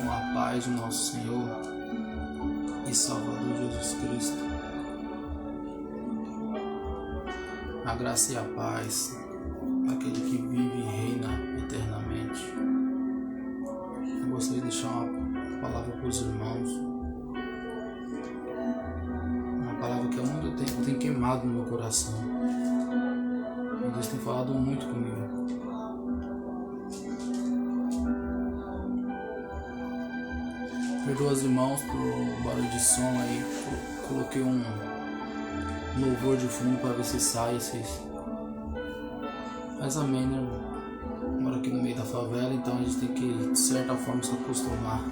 com a paz de nosso Senhor e Salvador Jesus Cristo. A graça e a paz daquele que vive e reina eternamente. Eu gostaria de deixar uma palavra para os irmãos. Uma palavra que há muito tempo tem queimado no meu coração. E Deus tem falado muito comigo. Perdoa os irmãos por barulho de som aí. Coloquei um louvor de fundo para ver se sai. Mas amém, né, irmão? Moro aqui no meio da favela, então a gente tem que, de certa forma, se acostumar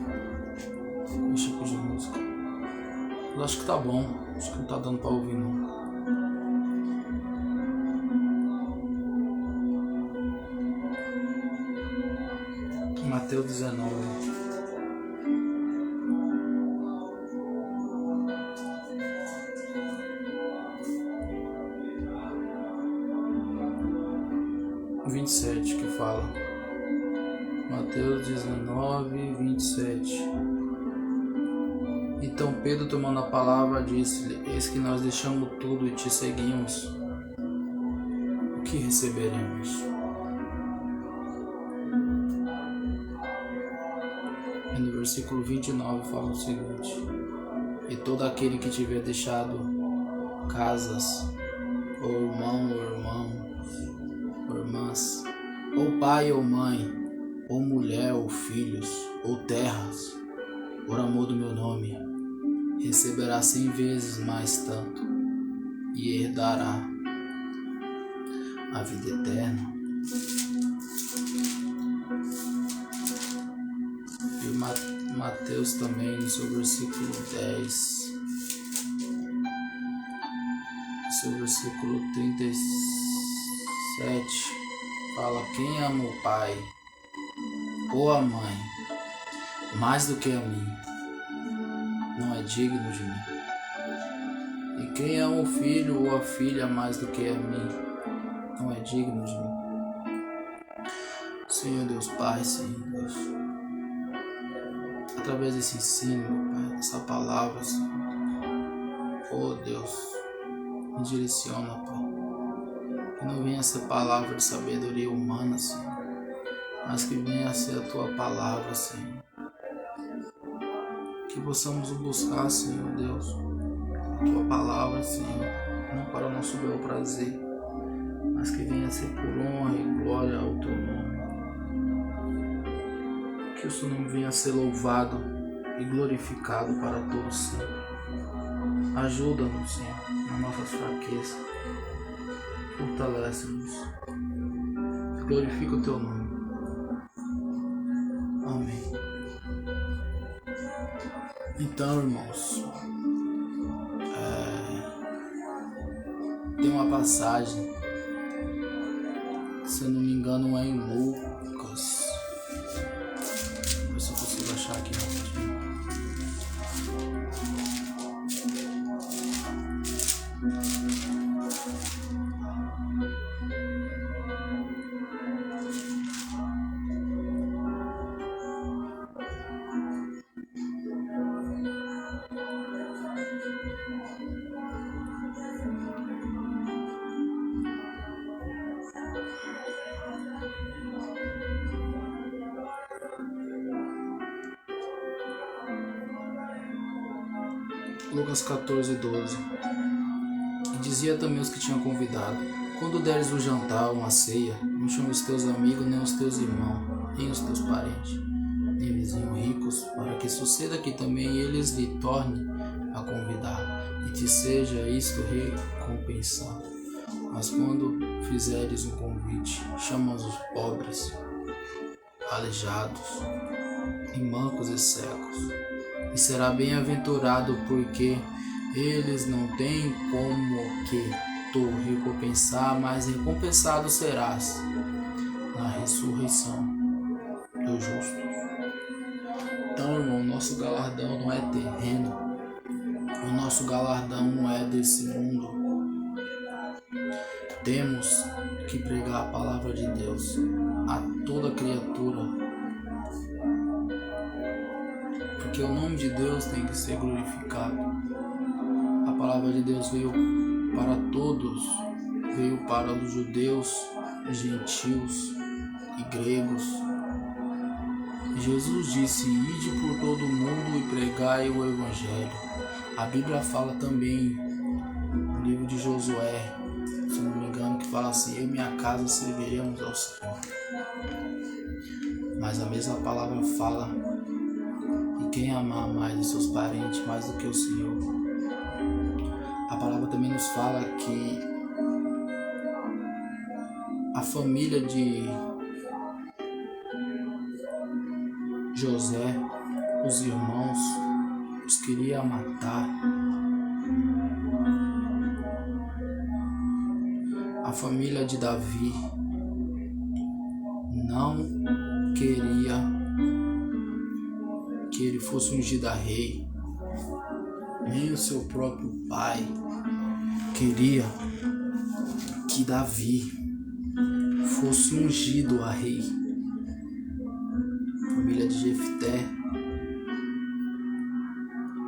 com esse tipo de música. Eu acho que tá bom. Acho que não tá dando para ouvir, não. Mateus 19. Que fala, Mateus 19, 27. Então Pedro, tomando a palavra, disse-lhe: Eis que nós deixamos tudo e te seguimos. O que receberemos? E no versículo 29 fala o seguinte: E todo aquele que tiver deixado casas, ou irmão, ou irmão, ou irmãs, ou pai ou mãe, ou mulher ou filhos, ou terras, por amor do meu nome, receberá 100 vezes mais tanto, e herdará a vida eterna. E Mateus também, no seu versículo 10, no seu versículo 37, fala: quem ama o pai ou a mãe mais do que a mim, não é digno de mim. E quem ama o filho ou a filha mais do que a mim, não é digno de mim. Senhor Deus Pai, Senhor Deus, através desse ensino, Pai, dessa palavra, Senhor, oh Deus, me direciona, Pai. Que não venha ser palavra de sabedoria humana, Senhor, mas que venha ser a Tua palavra, Senhor. Que possamos buscar, Senhor Deus, a Tua palavra, Senhor, não para o nosso bel prazer, mas que venha ser por honra e glória ao Teu nome. Que o Seu nome venha ser louvado e glorificado para todos sempre. Ajuda-nos, Senhor, nas nossas fraquezas. Fortalece-nos. Glorifica o Teu nome. Amém. Então, irmãos, tem uma passagem, se eu não me engano, é em Lucas. Vou ver se eu consigo achar aqui rapidinho. Lucas 14, 12. E dizia também os que tinham convidado: quando deres o jantar ou uma ceia, não chame os teus amigos, nem os teus irmãos, nem os teus parentes, nem vizinhos ricos, para que suceda que também eles lhe tornem a convidar, e te seja isto recompensado. Mas quando fizeres um convite, chama os pobres, aleijados, e mancos e cegos, e será bem-aventurado, porque eles não têm como que tu recompensar, mas recompensado serás na ressurreição dos justos. Então, irmão, nosso galardão não é terreno, o nosso galardão não é desse mundo. Temos que pregar a palavra de Deus a toda criatura. porque o nome de Deus tem que ser glorificado. A palavra de Deus veio para todos, veio para os judeus, gentios e gregos. Jesus disse: ide por todo o mundo e pregai o evangelho. A Bíblia fala também, no livro de Josué, se não me engano, que fala assim: eu e minha casa serviremos ao Senhor. Mas a mesma palavra fala: e quem amar mais os seus parentes mais do que o Senhor. A palavra também nos fala que a família de José, os irmãos, os queria matar. A família de Davi não queria que ele fosse ungido a rei. Nem o seu próprio pai queria que Davi fosse ungido a rei. A família de Jefté,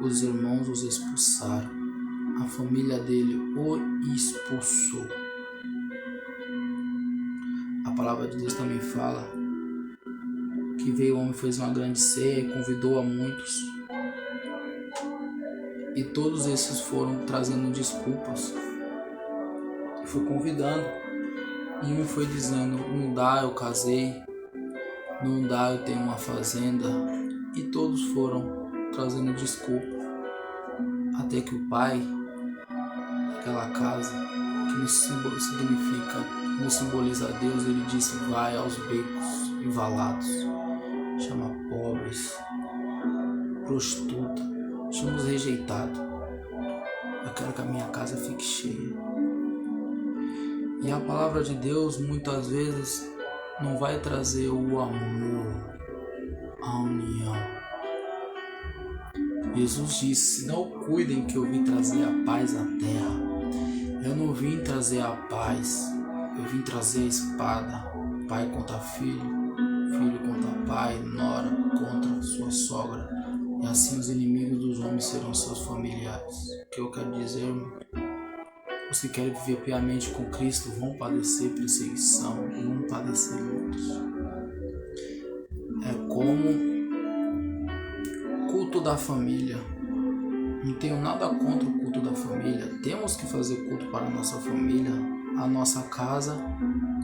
os irmãos os expulsaram. A família dele o expulsou. A palavra de Deus também fala que veio o homem, fez uma grande ceia e convidou a muitos. E todos esses foram trazendo desculpas. Foi convidando. E um foi dizendo: não dá, eu casei. Não dá, eu tenho uma fazenda. E todos foram trazendo desculpa. Até que o pai daquela casa, que nos simboliza a Deus, ele disse: vai aos becos e valados, chama pobres, prostituta, chama os rejeitados. Eu quero que a minha casa fique cheia. E a palavra de Deus muitas vezes não vai trazer o amor, a união. Jesus disse: não cuidem que eu vim trazer a paz à terra. Eu não vim trazer a paz, eu vim trazer a espada. Pai contra filho, filho contra pai, nora contra sua sogra. E assim os inimigos dos homens serão seus familiares. O que eu quero dizer, irmão? Os que querem viver piamente com Cristo vão padecer perseguição, vão padecer lutas. É como culto da família. Não tenho nada contra o culto da família. Temos que fazer culto para a nossa família, a nossa casa.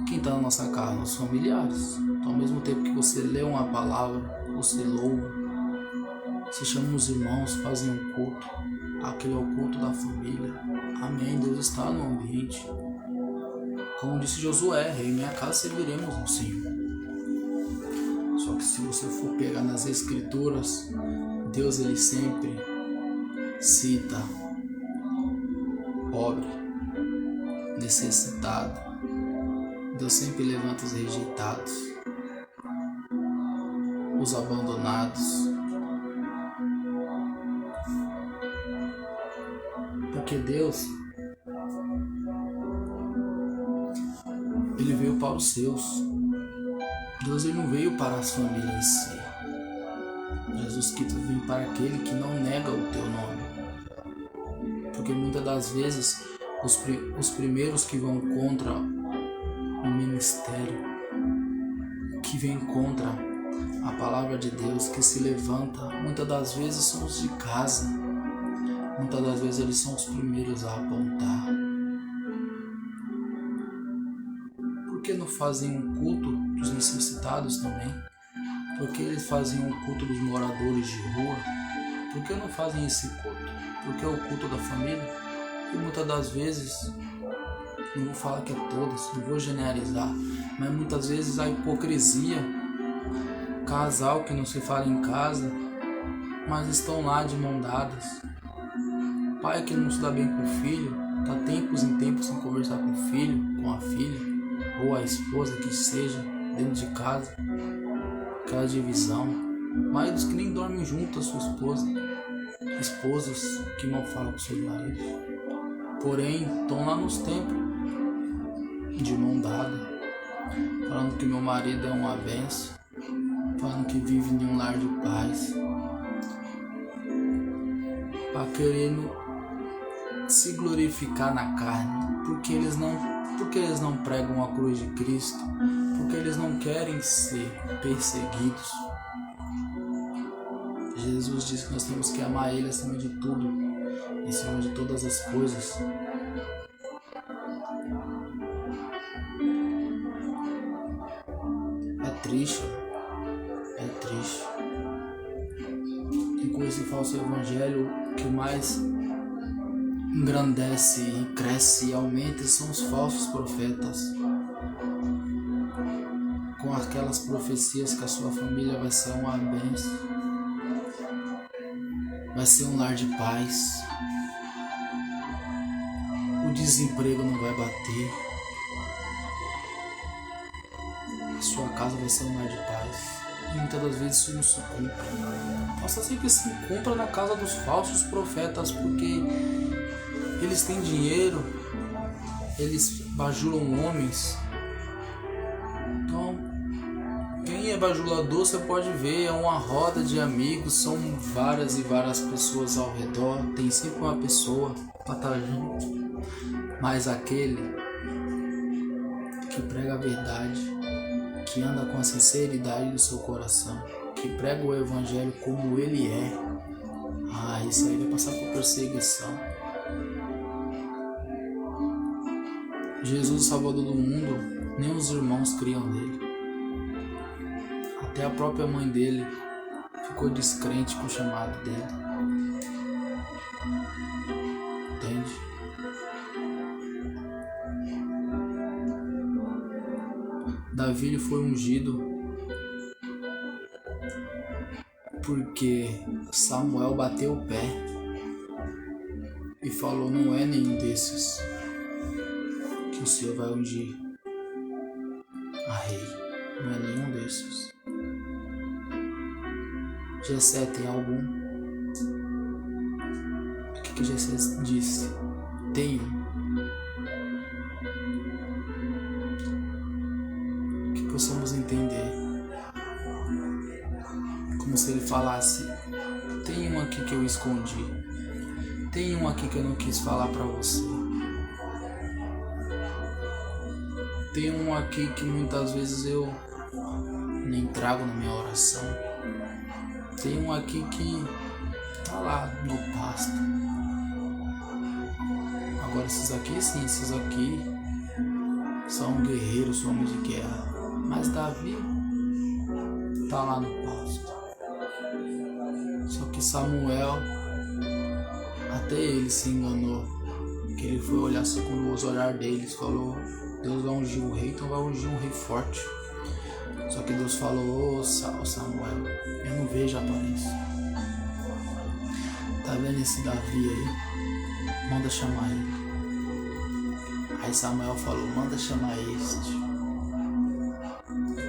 Quem está na nossa casa? Nossos familiares. Então, ao mesmo tempo que você lê uma palavra, você louva, você chama os irmãos, fazem um culto. Aquele é o culto da família. Amém. Deus está no ambiente. Como disse Josué: eu e minha casa serviremos ao Senhor. Só que se você for pegar nas Escrituras, Deus ele sempre cita pobre, necessitado. Deus sempre levanta os rejeitados, os abandonados. Porque Deus, ele veio para os seus. Deus ele não veio para a família em si. Jesus Cristo veio para aquele que não nega o teu nome. Porque muitas das vezes os primeiros que vão contra o ministério, que vem contra a palavra de Deus, que se levanta, muitas das vezes são os de casa. Muitas das vezes eles são os primeiros a apontar. Por que não fazem um culto dos necessitados também? Por que eles fazem um culto dos moradores de rua? Por que não fazem esse culto? Porque é o culto da família. E muitas das vezes, não vou falar que é todas, não vou generalizar, mas muitas vezes a hipocrisia, casal que não se fala em casa, mas estão lá de mão dadas. Pai que não se dá bem com o filho, está tempos em tempos sem conversar com o filho, com a filha, ou a esposa que seja, dentro de casa. Aquela divisão. Maridos que nem dormem junto a sua esposa. Esposas que não falam com seus maridos. Porém, estão lá nos templos, de mão dada, falando que meu marido é uma bênção, falando que vive em um lar de paz. a querendo se glorificar na carne, porque eles não pregam a cruz de Cristo, porque eles não querem ser perseguidos. Jesus disse que nós temos que amar Ele acima de tudo, em cima de todas as coisas. É triste. E com esse falso evangelho, o que mais engrandece e cresce e aumenta são os falsos profetas, com aquelas profecias que a sua família vai ser uma bênção, vai ser um lar de paz, o desemprego não vai bater, a sua casa vai ser um lar de paz. E muitas das vezes isso não se cumpre. Possa ser que se cumpra na casa dos falsos profetas, porque eles têm dinheiro, eles bajulam homens. Então, quem é bajulador, você pode ver, é uma roda de amigos, são várias e várias pessoas ao redor, tem sempre uma pessoa para estar junto. Mas aquele que prega a verdade, que anda com a sinceridade do seu coração, que prega o evangelho como ele é, esse aí vai passar por perseguição. Jesus, o Salvador do mundo, nem os irmãos criam nele. Até a própria mãe dele ficou descrente com o chamado dele. Entende? Davi ele foi ungido porque Samuel bateu o pé e falou: não é nenhum desses que o Senhor vai ungir a rei, não é nenhum desses. Jessé tem algum? O que Jessé disse? Tem um. Que possamos entender, como se ele falasse: tem um aqui que eu escondi, tem um aqui que eu não quis falar para você. Tem um aqui que muitas vezes eu nem trago na minha oração. Tem um aqui que tá lá no pasto. Agora esses aqui sim, esses aqui são guerreiros, são homens de guerra. Mas Davi tá lá no pasto. Só que Samuel, até ele se enganou, que ele foi olhar segundo os olhares deles, falou: Deus vai ungir um rei, então vai ungir um rei forte. Só que Deus falou: Samuel, eu não vejo a aparência. Tá vendo esse Davi aí? Manda chamar ele. Aí Samuel falou: manda chamar este.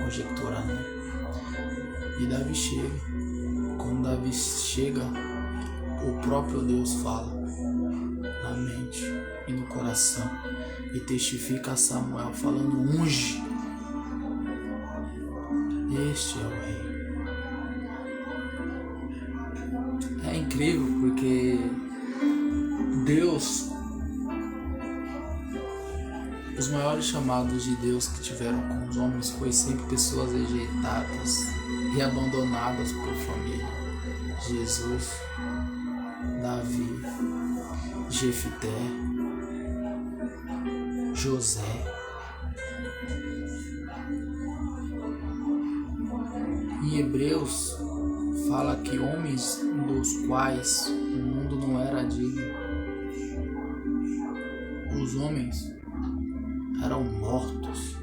Conjecturando. E Davi chega. Quando Davi chega, o próprio Deus fala na mente e no coração e testifica a Samuel falando: unge. Este é o rei. É incrível porque Deus, os maiores chamados de Deus que tiveram com os homens foi sempre pessoas rejeitadas e abandonadas por família. Jesus, Davi, Jefité, José. Em Hebreus fala que homens dos quais o mundo não era digno, os homens eram mortos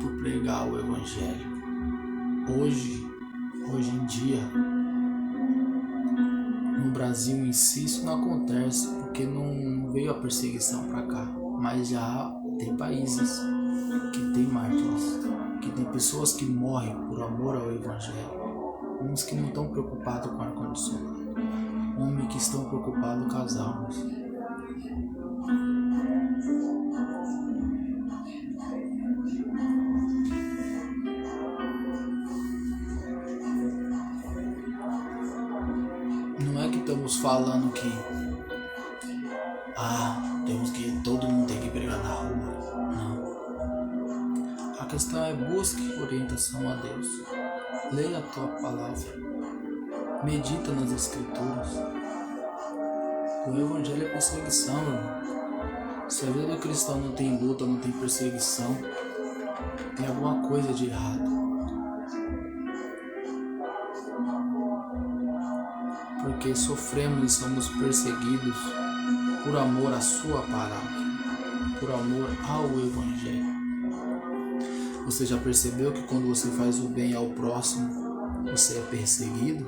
por pregar o evangelho. Hoje em dia, no Brasil em si, isso não acontece porque não veio a perseguição para cá, mas já tem países que tem mártires, que tem pessoas que morrem por amor ao evangelho, uns que não estão preocupados com ar-condicionado, homens que estão preocupados com as almas. falando que todo mundo tem que pregar na rua. Não. A questão é busque orientação a Deus. Leia a tua palavra. Medita nas escrituras. O evangelho é perseguição, irmão. Se a vida do cristão não tem luta, não tem perseguição, tem alguma coisa de errado. Porque sofremos e somos perseguidos por amor à sua palavra, por amor ao evangelho. Você já percebeu que quando você faz o bem ao próximo, você é perseguido?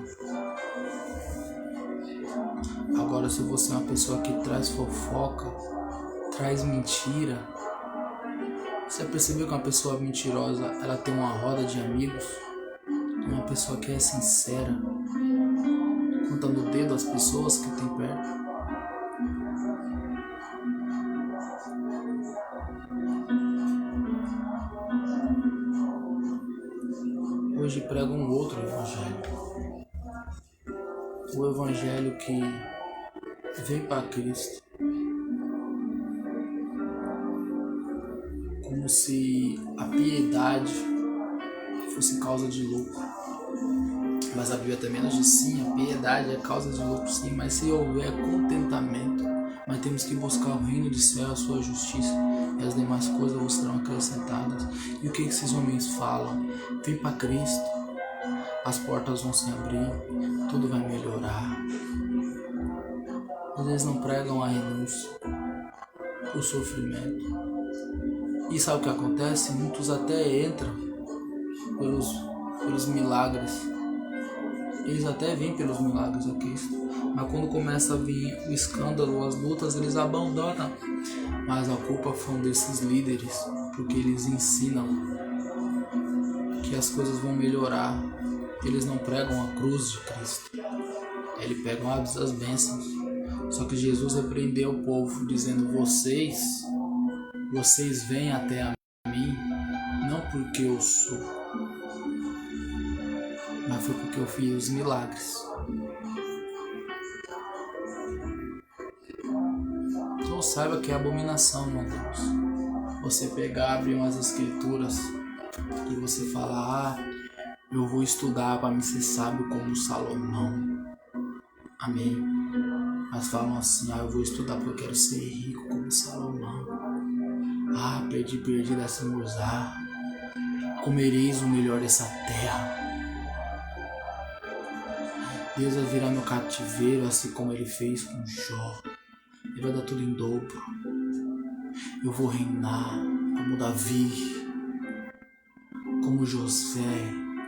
Agora, se você é uma pessoa que traz fofoca, traz mentira, você percebeu que uma pessoa mentirosa, ela tem uma roda de amigos? Uma pessoa que é sincera, contando o dedo às pessoas que tem perto. Hoje prega um outro evangelho. O evangelho que vem para Cristo. Como se a piedade fosse causa de lucro. Mas a Bíblia também nos diz sim, a piedade é causa de lucro sim, mas se houver contentamento, mas temos que buscar o reino de céu, a sua justiça, e as demais coisas vos serão acrescentadas. E o que esses homens falam? Vem para Cristo, as portas vão se abrir, tudo vai melhorar. Eles não pregam a renúncia, o sofrimento. E sabe o que acontece? Muitos até entram pelos milagres. Eles até vêm pelos milagres a Cristo. Mas quando começa a vir o escândalo, as lutas, eles abandonam. Mas a culpa foi desses líderes, porque eles ensinam que as coisas vão melhorar. Eles não pregam a cruz de Cristo. Eles pegam as bênçãos. Só que Jesus repreendeu o povo, dizendo: vocês vêm até a mim, não porque eu sou, mas foi porque eu fiz os milagres. Então saiba que é abominação, meu Deus. Você pegar, abrir umas escrituras e você falar: eu vou estudar para me ser sábio como Salomão. Amém. Mas falam assim: eu vou estudar porque eu quero ser rico como Salomão. Perdi dessa mozar. Comereis o melhor dessa terra. Deus vai virar meu cativeiro, assim como ele fez com Jó. Ele vai dar tudo em dobro. Eu vou reinar como Davi, como José.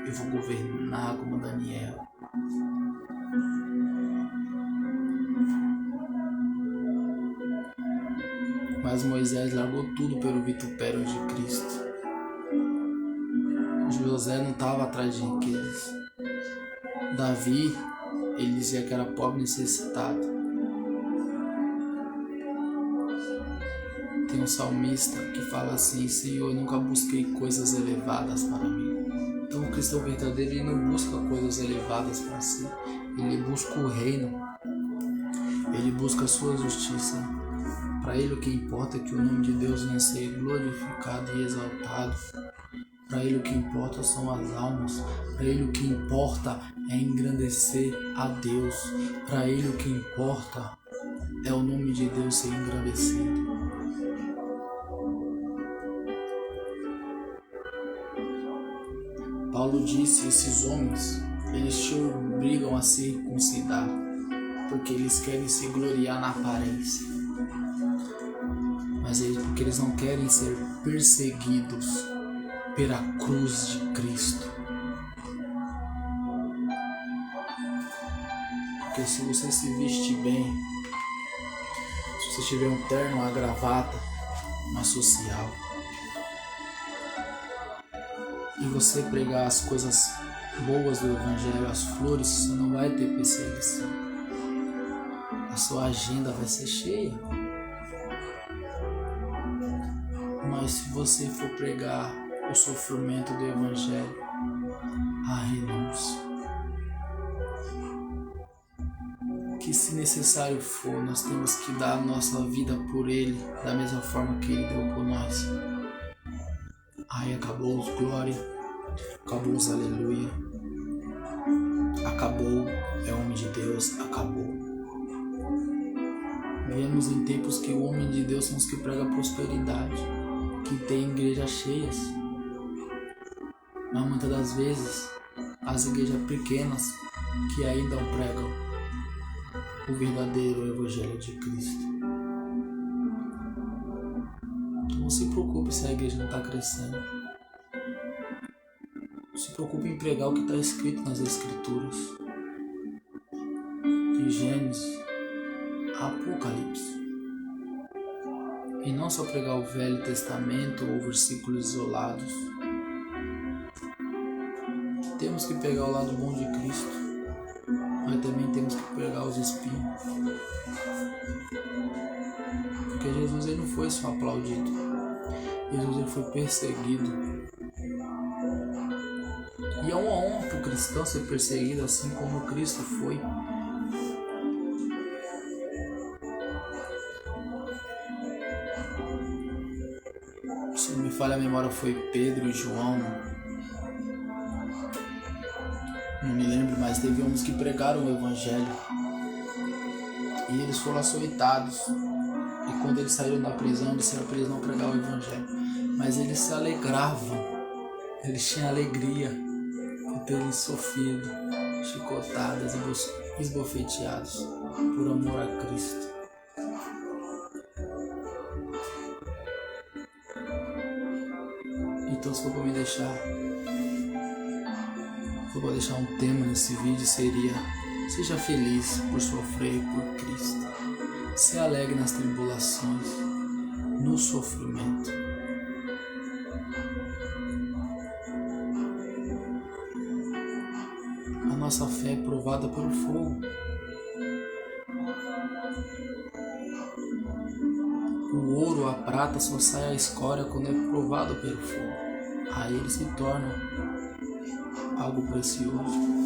Eu vou governar como Daniel. Mas Moisés largou tudo pelo vitupério de Cristo. José não estava atrás de riquezas. Davi, ele dizia que era pobre e necessitado. Tem um salmista que fala assim: Senhor, eu nunca busquei coisas elevadas para mim. Então o cristão verdadeiro, ele não busca coisas elevadas para si. Ele busca o reino. Ele busca a sua justiça. Para ele o que importa é que o nome de Deus venha a ser glorificado e exaltado. Para ele o que importa são as almas. Para ele o que importa é engrandecer a Deus. Para ele o que importa é o nome de Deus ser engrandecido. Paulo disse: esses homens, eles te obrigam a circuncidar, porque eles querem se gloriar na aparência. Mas porque eles não querem ser perseguidos pela cruz de Cristo. Porque se você se vestir bem, se você tiver um terno, uma gravata, uma social, e você pregar as coisas boas do Evangelho, as flores, você não vai ter perseguição. A sua agenda vai ser cheia. Mas se você for pregar o sofrimento do Evangelho, a renúncia, que, se necessário for, nós temos que dar a nossa vida por Ele, da mesma forma que Ele deu por nós. Ai, acabou os glória, acabou os aleluia, acabou, é homem de Deus, acabou. Vivemos em tempos que o homem de Deus são os que pregam prosperidade, que tem igrejas cheias, mas muitas das vezes as igrejas pequenas que ainda não pregam o verdadeiro Evangelho de Cristo. Não se preocupe se a igreja não está crescendo. Não se preocupe em pregar o que está escrito nas Escrituras, de Gênesis a Apocalipse. E não só pregar o Velho Testamento ou versículos isolados. Temos que pegar o lado bom de Cristo, mas também temos que pregar os espinhos. Porque Jesus ele não foi só aplaudido, Jesus ele foi perseguido. E é uma honra para o cristão ser perseguido assim como Cristo foi. Se não me falha a memória, foi Pedro e João. Não me lembro, mas teve uns que pregaram o Evangelho. E eles foram açoitados. E quando eles saíram da prisão, disseram para eles não pregar o Evangelho. Mas eles se alegravam. Eles tinham alegria por terem sofrido chicotadas e esbofeteados por amor a Cristo. Então, se for para me deixar, um tema nesse vídeo, seria: seja feliz por sofrer por Cristo. Se alegre nas tribulações, no sofrimento. A nossa fé é provada pelo fogo. O ouro, a prata só sai a escória quando é provado pelo fogo. Aí ele se torna algo precioso.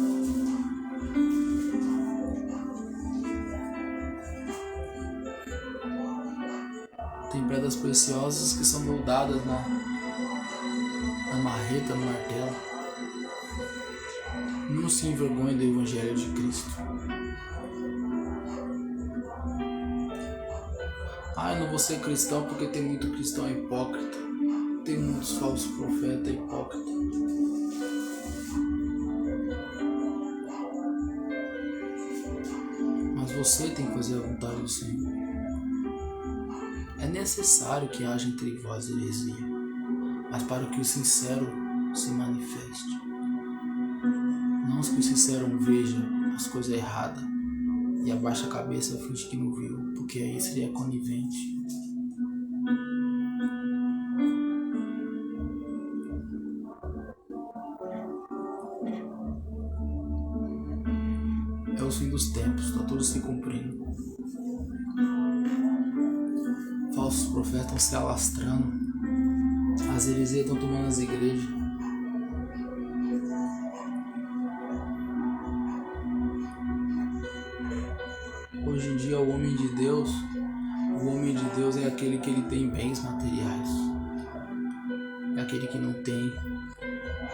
Tem pedras preciosas que são moldadas na marreta, no martelo. Não se envergonhe do Evangelho de Cristo. Eu não vou ser cristão porque tem muito cristão hipócrita. Tem muitos falsos profetas hipócritas. Mas você tem que fazer a vontade do Senhor. É necessário que haja entre vós heresia, mas para que o sincero se manifeste. Não que o sincero veja as coisas erradas e abaixa a cabeça e finge que não viu, porque aí seria conivente. É o fim dos tempos, está tudo se cumprindo. Falsos profetas estão se alastrando, as heresias estão tomando as igrejas. Hoje em dia o homem de Deus é aquele que ele tem bens materiais. É aquele que não tem,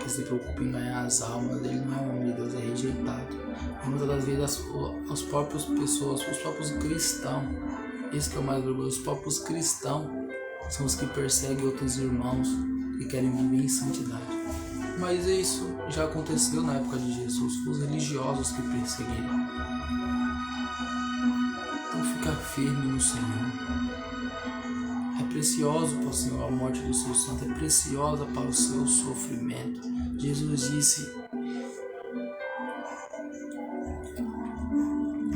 que se preocupa em ganhar as almas. Ele não é um homem de Deus, é rejeitado. E muitas das vezes as próprias pessoas, os próprios cristãos, isso que é o mais vergonhoso, os próprios cristãos são os que perseguem outros irmãos e querem viver em santidade. Mas isso já aconteceu na época de Jesus, os religiosos que perseguiram. Então fica firme no Senhor. É precioso para o Senhor a morte do seu santo, é preciosa para o seu sofrimento. Jesus disse,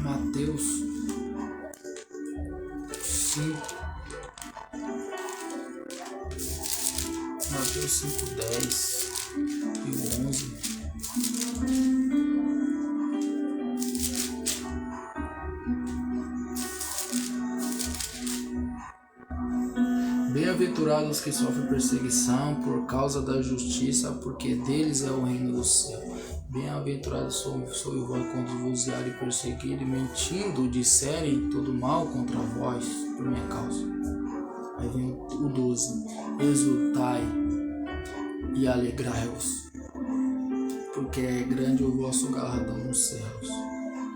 Mateus 5:10 e 11. Bem-aventurados que sofrem perseguição por causa da justiça, porque deles é o reino do céu. Bem-aventurado sou eu vós quando vos e perseguirem, mentindo, disserem todo mal contra vós por minha causa. Aí vem o 12. Exultai e alegrai-vos, porque é grande o vosso galardão nos céus.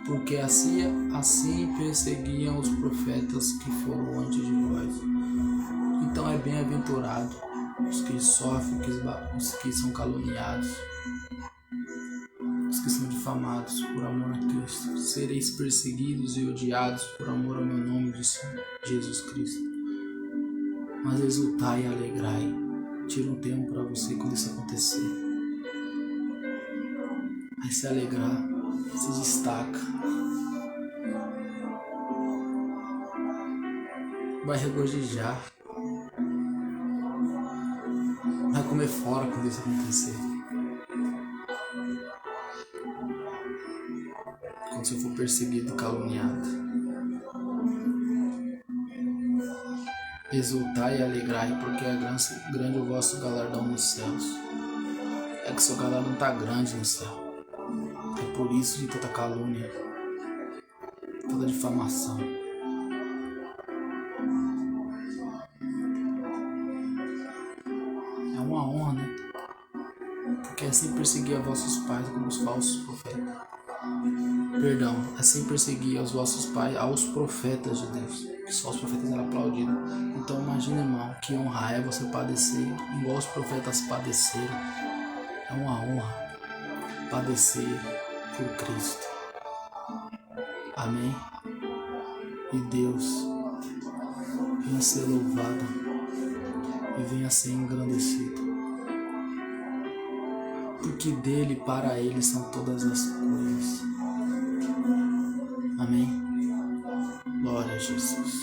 Porque assim perseguiam os profetas que foram antes de vós. Então é bem-aventurado os que sofrem, os que são caluniados, os que são difamados por amor a Cristo. Sereis perseguidos e odiados por amor ao meu nome, disse Jesus Cristo. Mas exultai e alegrai. Tira um tempo para você quando isso acontecer. Aí se alegrar, se destaca. Vai regozijar. Vai comer fora quando isso acontecer. Quando você for perseguido e caluniado. Exultai e alegrai, porque é grande o vosso galardão nos céus. É que seu galardão está grande no céu. É por isso de toda calúnia, toda difamação. É uma honra, né? Porque assim perseguia vossos pais como os falsos profetas. Perdão, assim perseguia os vossos pais aos profetas de Deus. Só os profetas eram aplaudidos. Então imagina, irmão, que honra é você padecer igual os profetas padeceram. É uma honra padecer por Cristo. Amém? E Deus venha ser louvado e venha ser engrandecido. Porque dele, para ele, são todas as coisas. Amém? Glória a Jesus.